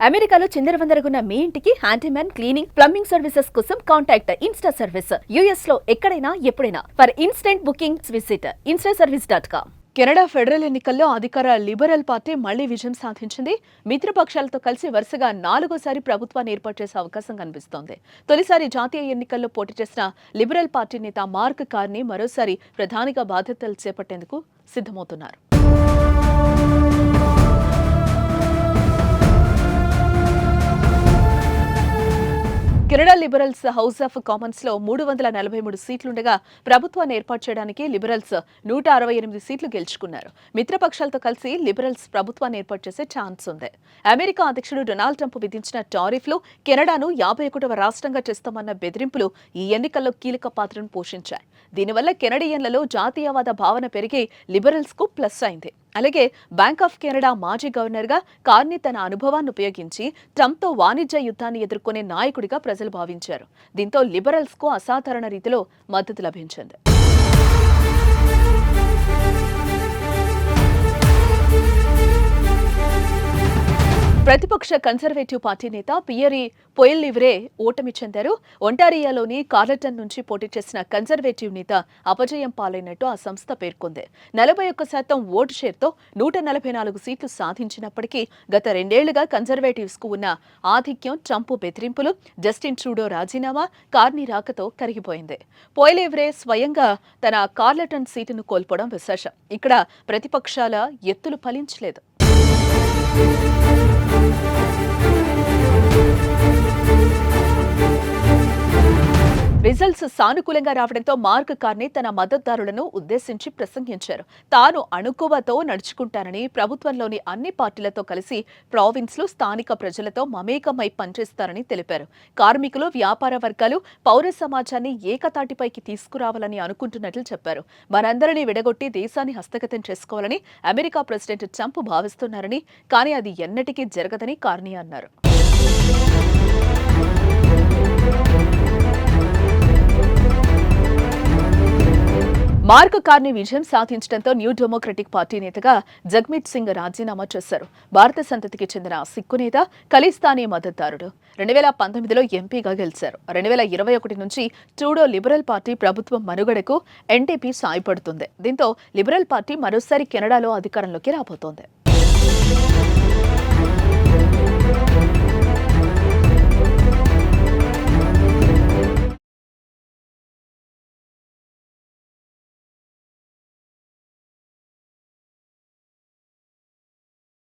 అమెరికాలో చిందరవందరగున్న మీ ఇంటికి handyman, cleaning, plumbing services కోసం కాంటాక్ట్ ఇన్స్టా సర్వీస్. యుఎస్ లో ఎక్కడైనా ఎప్పుడైనా. For instant booking visit instaservice.com. Canada federal ఎన్నికల్లో అధికార లిబరల్ పార్టీ మళ్లీ విజయం సాధించింది. మిత్రపక్షాలతో కలిసి వరుసగా 4వసారి ప్రభుత్వాన్ని ఏర్పాటు చేసే అవకాశం కనిపిస్తోంది. తొలిసారి జాతీయ ఎన్నికల్లో పోటీ చేసిన లిబరల్ పార్టీ నేత మార్క్ కార్నీ మరోసారి ప్రధానిగా బాధ్యతలు చేపట్టేందుకు సిద్ధమవుతున్నారు. Canada liberals house of Commons లో 343 సీట్లుండగా ప్రభుత్వాన్ని ఏర్పాటు చేయడానికి లిబరల్స్ 168 సీట్లు గెలుచుకున్నారు. మిత్రపక్షాలతో కలిసి లిబరల్స్ ప్రభుత్వాన్ని ఏర్పాటు చేసే ఛాన్స్ ఉంది. అమెరికా అధ్యక్షుడు డొనాల్డ్ ట్రంప్ విధించిన టారిఫ్లు కెనడాను 51వ రాష్ట్రంగా చేస్తామన్న బెదిరింపులు ఈ ఎన్నికల్లో కీలక పాత్రను పోషించాయి. దీనివల్ల కెనడియన్లలో జాతీయవాద భావన పెరిగి లిబరల్స్ కు ప్లస్ అయింది. అలాగే బ్యాంక్ ఆఫ్ కెనడా మాజీ గవర్నర్గా కార్నీ తన అనుభవాన్ని ఉపయోగించి ట్రంప్తో వాణిజ్య యుద్ధాన్ని ఎదుర్కొనే నాయకుడిగా ప్రజలు భావించారు. దీంతో లిబరల్స్ కు అసాధారణ రీతిలో మద్దతు లభించింది. ప్రతిపక్ష కన్సర్వేటివ్ పార్టీ నేత పియరీ పొయిల్లివ్రే ఓటమి చెందారు. ఒంటారియాలోని కార్లటన్ నుంచి పోటీ చేసిన కన్సర్వేటివ్ నేత అపజయం పాలైనట్టు ఆ సంస్థ పేర్కొంది. 41% ఓటు షేర్తో 144 సీట్లు సాధించినప్పటికీ గత 2 ఏళ్లుగా కన్సర్వేటివ్స్ కు ఉన్న ఆధిక్యం, ట్రంప్ బెదిరింపులు, జస్టిన్ ట్రూడో రాజీనామా, కార్నీ రాకతో కరిగిపోయింది. పొయిల్లివ్రే స్వయంగా తన కార్లటన్ సీటును కోల్పోవడం విశేషం. ఇక్కడ ప్రతిపక్షాల ఎత్తులు ఫలించలేదు. రిజల్ట్స్ సానుకూలంగా రావడంతో మార్క్ కార్నీ తన మద్దతుదారులను ఉద్దేశించి ప్రసంగించారు. తాను అణుకువతో నడుచుకుంటానని, ప్రభుత్వంలోని అన్ని పార్టీలతో కలిసి ప్రావిన్స్లో స్థానిక ప్రజలతో మమేకమై పనిచేస్తారని తెలిపారు. కార్మికులు, వ్యాపార వర్గాలు, పౌర సమాజాన్ని ఏకతాటిపైకి తీసుకురావాలని అనుకుంటున్నట్లు చెప్పారు. మనందరినీ విడగొట్టి దేశాన్ని హస్తగతం చేసుకోవాలని అమెరికా ప్రెసిడెంట్ ట్రంప్ భావిస్తున్నారని, కానీ అది ఎన్నటికీ జరగదని కార్నీ అన్నారు. మార్క్ కార్నీ విజయం సాధించడంతో న్యూ డెమోక్రటిక్ పార్టీ నేతగా జగ్మీత్ సింగ్ రాజీనామా చేశారు. భారత సంతతికి చెందిన సిక్కు నేత, ఖలిస్తానీ మద్దతుదారుడు. 2019లో ఎంపీగా గెలిచారు. 2021 నుంచి ట్రూడో లిబరల్ పార్టీ ప్రభుత్వం మనుగడకు ఎన్డీపీ సాయపడుతుంది. దీంతో లిబరల్ పార్టీ మరోసారి కెనడాలో అధికారంలోకి రాబోతోంది.